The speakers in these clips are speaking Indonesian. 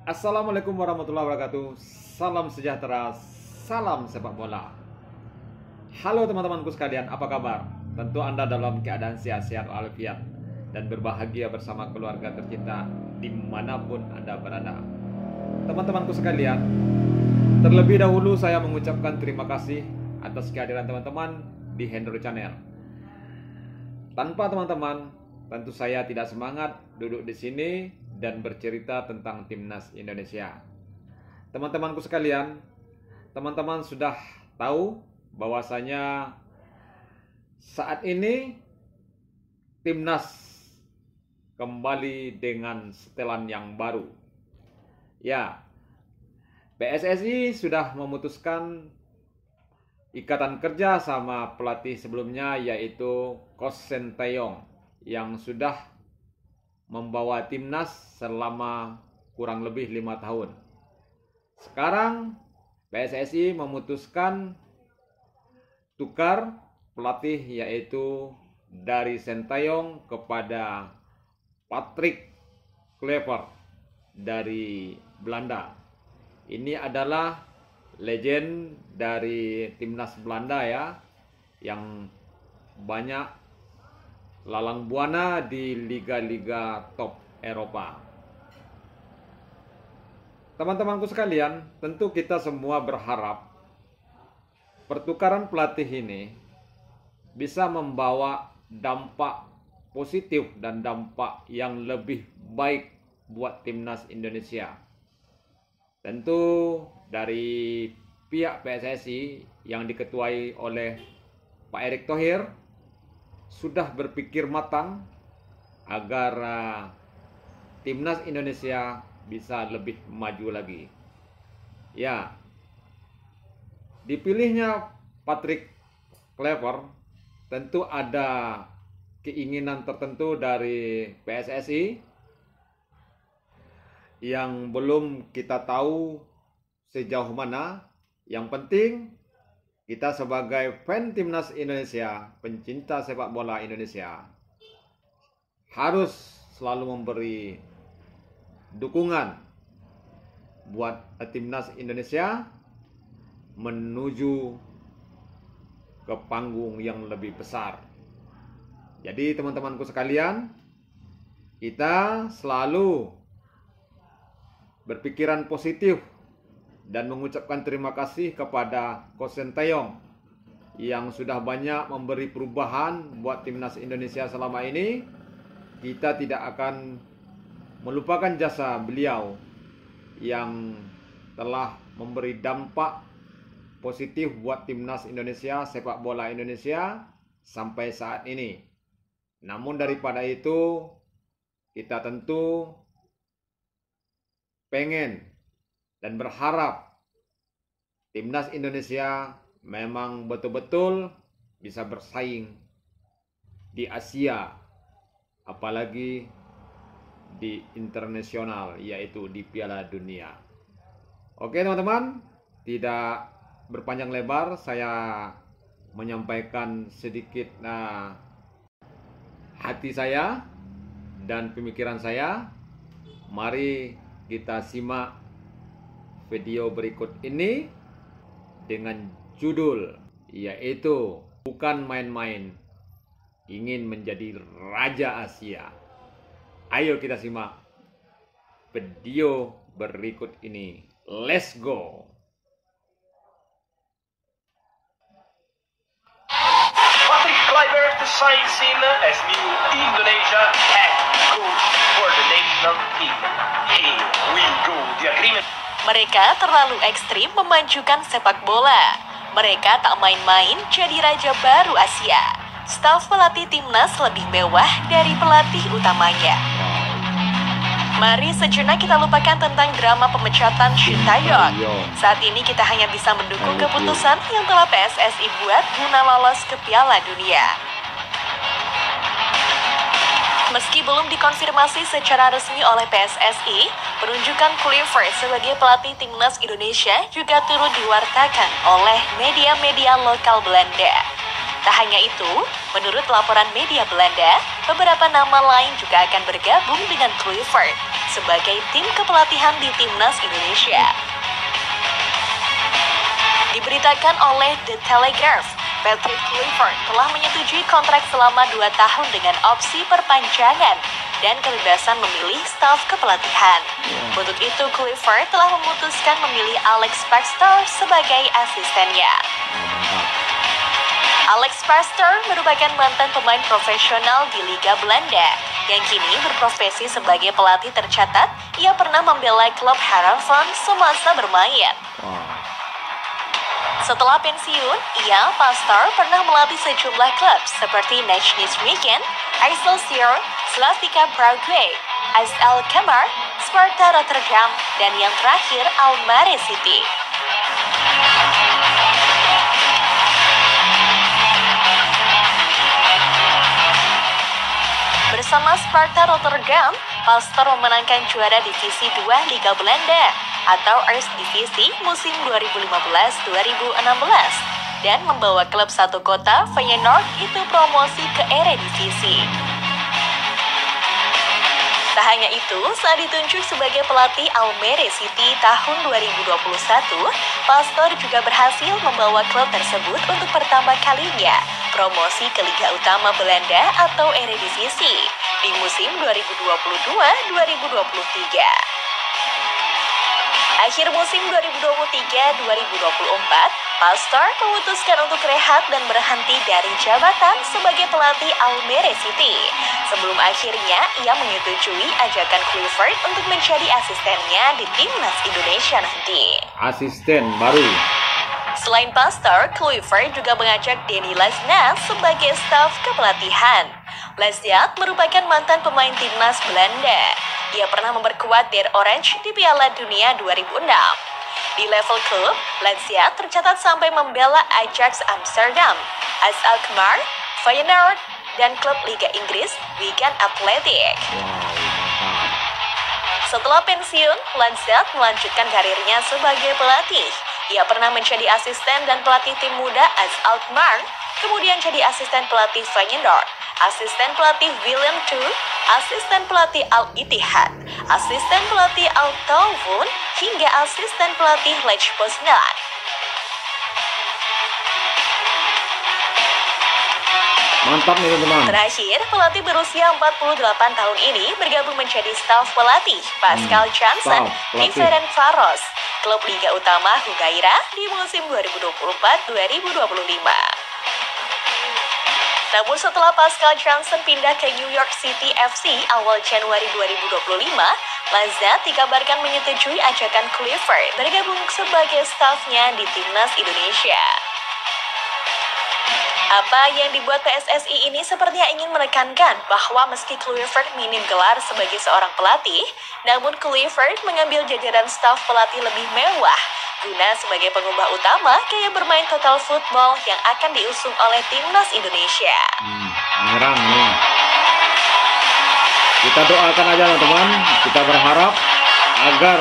Assalamualaikum warahmatullahi wabarakatuh. Salam sejahtera, salam sepak bola. Halo teman-temanku sekalian, apa kabar? Tentu Anda dalam keadaan sehat-sehat walafiat dan berbahagia bersama keluarga tercinta dimanapun Anda berada. Teman-temanku sekalian, terlebih dahulu saya mengucapkan terima kasih atas kehadiran teman-teman di Hendro Channel. Tanpa teman-teman, tentu saya tidak semangat duduk di sini dan bercerita tentang timnas Indonesia. Teman-temanku sekalian, teman-teman sudah tahu bahwasanya saat ini timnas kembali dengan setelan yang baru. Ya, PSSI sudah memutuskan ikatan kerja sama pelatih sebelumnya, yaitu Coach Sintayong, yang sudah membawa timnas selama kurang lebih 5 tahun. Sekarang PSSI memutuskan tukar pelatih, yaitu dari Sintayong kepada Patrick Kluivert dari Belanda. Ini adalah legend dari timnas Belanda ya, yang banyak lalang buana di liga-liga top Eropa. Teman-temanku sekalian, tentu kita semua berharap pertukaran pelatih ini bisa membawa dampak positif dan dampak yang lebih baik buat timnas Indonesia. Tentu dari pihak PSSI yang diketuai oleh Pak Erick Thohir sudah berpikir matang agar timnas Indonesia bisa lebih maju lagi. Ya, dipilihnya Patrick Kluivert tentu ada keinginan tertentu dari PSSI yang belum kita tahu sejauh mana. Yang penting kita sebagai fan timnas Indonesia, pencinta sepak bola Indonesia, harus selalu memberi dukungan buat timnas Indonesia menuju ke panggung yang lebih besar. Jadi teman-temanku sekalian, kita selalu berpikiran positif dan mengucapkan terima kasih kepada Coach Sintayong yang sudah banyak memberi perubahan buat timnas Indonesia selama ini. Kita tidak akan melupakan jasa beliau yang telah memberi dampak positif buat timnas Indonesia, sepak bola Indonesia sampai saat ini. Namun daripada itu, kita tentu pengen dan berharap timnas Indonesia memang betul-betul bisa bersaing di Asia, apalagi di internasional, yaitu di Piala Dunia. Oke teman-teman, tidak berpanjang lebar, saya menyampaikan sedikit hati saya dan pemikiran saya. Mari kita simak video berikut ini dengan judul yaitu Bukan Main-Main, Ingin Menjadi Raja Asia. Ayo kita simak video berikut ini. Let's go. Patrick Kluivert decides in as new Indonesia head coach for the national team. Here we go. The agreement. Mereka terlalu ekstrim memajukan sepak bola. Mereka tak main-main jadi raja baru Asia. Staf pelatih timnas lebih mewah dari pelatih utamanya. Mari sejenak kita lupakan tentang drama pemecatan Sintayong. Saat ini kita hanya bisa mendukung keputusan yang telah PSSI buat guna lolos ke Piala Dunia. Meski belum dikonfirmasi secara resmi oleh PSSI, penunjukan Kluivert sebagai pelatih timnas Indonesia juga turut diwartakan oleh media-media lokal Belanda. Tak hanya itu, menurut laporan media Belanda, beberapa nama lain juga akan bergabung dengan Kluivert sebagai tim kepelatihan di Timnas Indonesia. Diberitakan oleh The Telegraph, Patrick Kluivert telah menyetujui kontrak selama 2 tahun dengan opsi perpanjangan dan kebebasan memilih staf kepelatihan. Untuk itu, Kluivert telah memutuskan memilih Alex Pastoor sebagai asistennya. Alex Pastoor merupakan mantan pemain profesional di Liga Belanda yang kini berprofesi sebagai pelatih tercatat. Ia pernah membela klub Heerenveen semasa bermain. Setelah pensiun, Pastoor pernah melatih sejumlah klub seperti Nijmegen, Excelsior, Slavia Prague, AS Alkmaar, Sparta Rotterdam, dan yang terakhir Almere City. Bersama Sparta Rotterdam, Pastoor memenangkan juara Divisi 2 Liga Belanda atau Eerste Divisie musim 2015-2016 dan membawa klub satu kota Feyenoord itu promosi ke Eredivisie. Tak hanya itu, saat ditunjuk sebagai pelatih Almere City tahun 2021, Pastoor juga berhasil membawa klub tersebut untuk pertama kalinya promosi ke Liga Utama Belanda atau Eredivisie di musim 2022-2023. Akhir musim 2023-2024, Pastoor memutuskan untuk rehat dan berhenti dari jabatan sebagai pelatih Almere City. Sebelum akhirnya ia menyetujui ajakan Kluivert untuk menjadi asistennya di Timnas Indonesia nanti. Asisten baru. Selain Pastoor, Kluivert juga mengajak Denny Laasna sebagai staf kepelatihan. Laasna merupakan mantan pemain Timnas Belanda. Ia pernah memperkuat Der Orange di Piala Dunia 2006. Di level klub, Laasna tercatat sampai membela Ajax Amsterdam, AS Alkmaar, Feyenoord, dan klub Liga Inggris Wigan Athletic. Setelah pensiun, Laasna melanjutkan karirnya sebagai pelatih. Ia pernah menjadi asisten dan pelatih tim muda AS Alkmaar, kemudian jadi asisten pelatih Feyenoord, asisten pelatih Willem II, asisten pelatih Al-Ittihad, asisten pelatih Al-Tawun, hingga asisten pelatih Lech Poznan. Mantap nih teman-teman. Terakhir, pelatih berusia 48 tahun ini bergabung menjadi staf pelatih Pascal Jansen di Ferencváros, klub Liga Utama Hugaira di musim 2024-2025. Namun setelah Pascal Jansen pindah ke New York City FC awal Januari 2025, Laasna dikabarkan menyetujui ajakan Kluivert bergabung sebagai stafnya di Timnas Indonesia. Apa yang dibuat PSSI ini sepertinya ingin menekankan bahwa meski Kluivert minim gelar sebagai seorang pelatih, namun Kluivert mengambil jajaran staf pelatih lebih mewah guna sebagai pengubah utama gaya bermain total football yang akan diusung oleh Timnas Indonesia. Menyerang nih. Kita doakan aja teman-teman. Kita berharap agar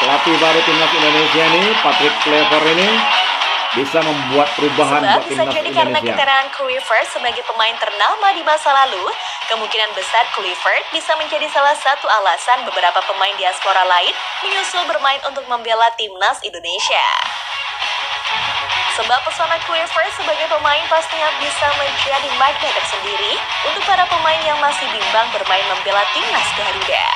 pelatih baru Timnas Indonesia ini, Patrick Kluivert ini, bisa membuat perubahan buat bisa Timnas jadi Indonesia. karena keterangan Kluivert sebagai pemain ternama di masa lalu, kemungkinan besar Kluivert bisa menjadi salah satu alasan beberapa pemain diaspora lain menyusul bermain untuk membela Timnas Indonesia. Sebab pesona Kluivert sebagai pemain pastinya bisa menjadi magnet tersendiri untuk para pemain yang masih bimbang bermain membela Timnas Garuda.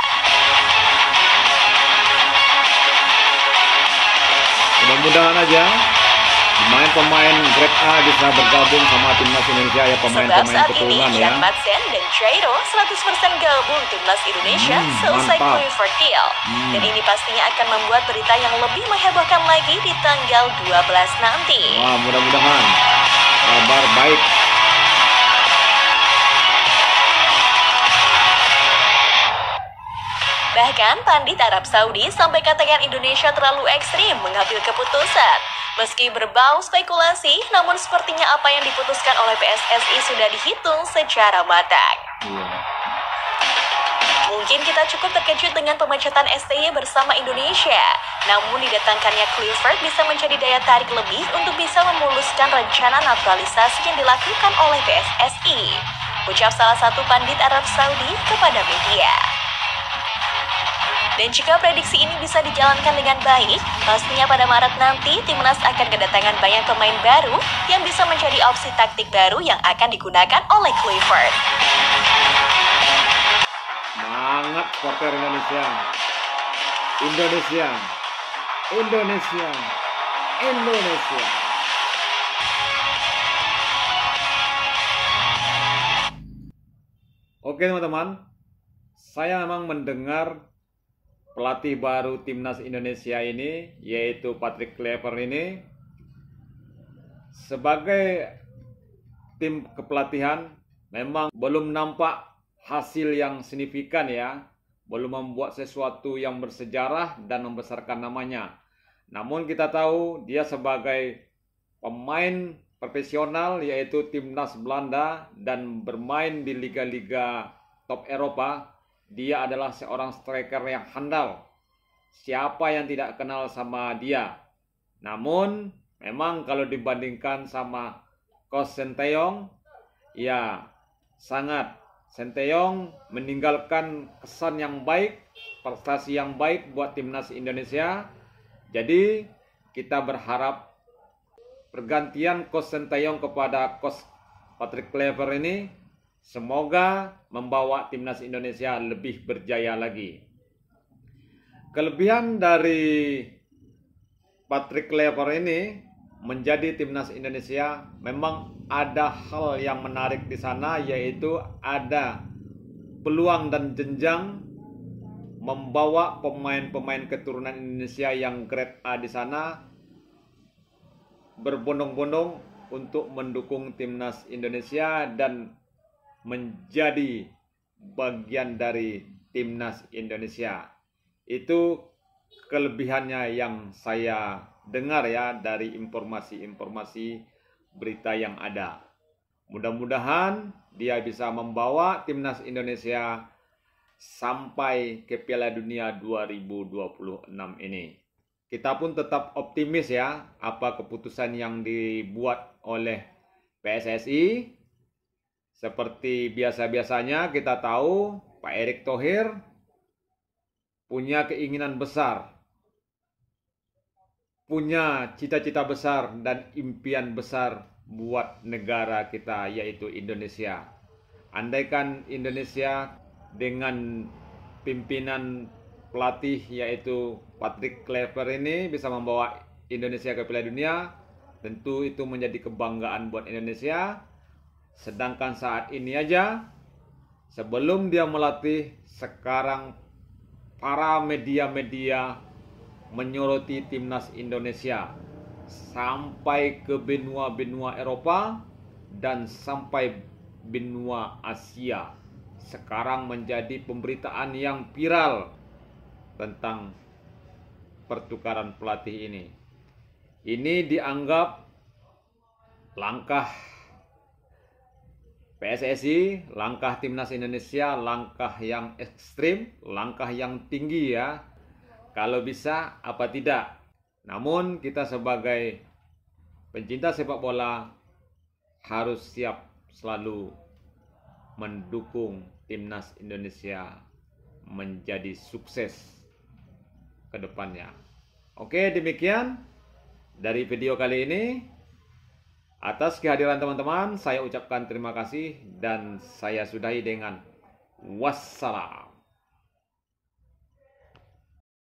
Mudah-mudahan aja pemain-pemain grade A bisa bergabung sama Timnas Indonesia ya, pemain-pemain keturunan ya. Sebab saat ini dan Jairo 100% gabung Timnas Indonesia selesai Kluivert deal. Dan ini pastinya akan membuat berita yang lebih menghebohkan lagi di tanggal 12 nanti. Wah, mudah-mudahan kabar baik. Bahkan pandit Arab Saudi sampai katakan Indonesia terlalu ekstrim mengambil keputusan. Meski berbau spekulasi, namun sepertinya apa yang diputuskan oleh PSSI sudah dihitung secara matang. Mungkin kita cukup terkejut dengan pemecatan STY bersama Indonesia. Namun didatangkannya Clifford bisa menjadi daya tarik lebih untuk bisa memuluskan rencana naturalisasi yang dilakukan oleh PSSI. Ucap salah satu pandit Arab Saudi kepada media. Dan jika prediksi ini bisa dijalankan dengan baik, pastinya pada Maret nanti Timnas akan kedatangan banyak pemain baru yang bisa menjadi opsi taktik baru yang akan digunakan oleh Clifford. Semangat supporter Indonesia. Indonesia. Indonesia. Indonesia. Oke teman-teman, saya memang mendengar pelatih baru Timnas Indonesia ini, yaitu Patrick Kluivert ini, sebagai tim kepelatihan memang belum nampak hasil yang signifikan ya, belum membuat sesuatu yang bersejarah dan membesarkan namanya. Namun kita tahu dia sebagai pemain profesional yaitu Timnas Belanda dan bermain di liga-liga top Eropa. Dia adalah seorang striker yang handal. Siapa yang tidak kenal sama dia? Namun, memang kalau dibandingkan sama Coach Sinteyong, ya sangat. Sinteyong meninggalkan kesan yang baik, prestasi yang baik buat Timnas Indonesia. Jadi, kita berharap pergantian Coach Sinteyong kepada Coach Patrick Kluivert ini semoga membawa Timnas Indonesia lebih berjaya lagi. Kelebihan dari Patrick Kluivert ini menjadi Timnas Indonesia, memang ada hal yang menarik di sana, yaitu ada peluang dan jenjang membawa pemain-pemain keturunan Indonesia yang grade A di sana berbondong-bondong untuk mendukung Timnas Indonesia dan menjadi bagian dari Timnas Indonesia. Itu kelebihannya yang saya dengar ya dari informasi-informasi berita yang ada. Mudah-mudahan dia bisa membawa Timnas Indonesia sampai ke Piala Dunia 2026 ini. Kita pun tetap optimis ya apa keputusan yang dibuat oleh PSSI. Seperti biasa-biasanya kita tahu Pak Erick Thohir punya keinginan besar, punya cita-cita besar dan impian besar buat negara kita yaitu Indonesia. Andaikan Indonesia dengan pimpinan pelatih yaitu Patrick Kluivert ini bisa membawa Indonesia ke Piala Dunia, tentu itu menjadi kebanggaan buat Indonesia. Sedangkan saat ini aja, sebelum dia melatih, sekarang para media-media menyoroti Timnas Indonesia sampai ke benua-benua Eropa dan sampai benua Asia. Sekarang menjadi pemberitaan yang viral tentang pertukaran pelatih ini. Ini dianggap langkah PSSI, langkah Timnas Indonesia, langkah yang ekstrim, langkah yang tinggi ya. Kalau bisa, apa tidak. Namun kita sebagai pencinta sepak bola harus siap selalu mendukung Timnas Indonesia menjadi sukses ke depannya. Oke, demikian dari video kali ini. Atas kehadiran teman-teman, saya ucapkan terima kasih dan saya sudahi dengan wassalam.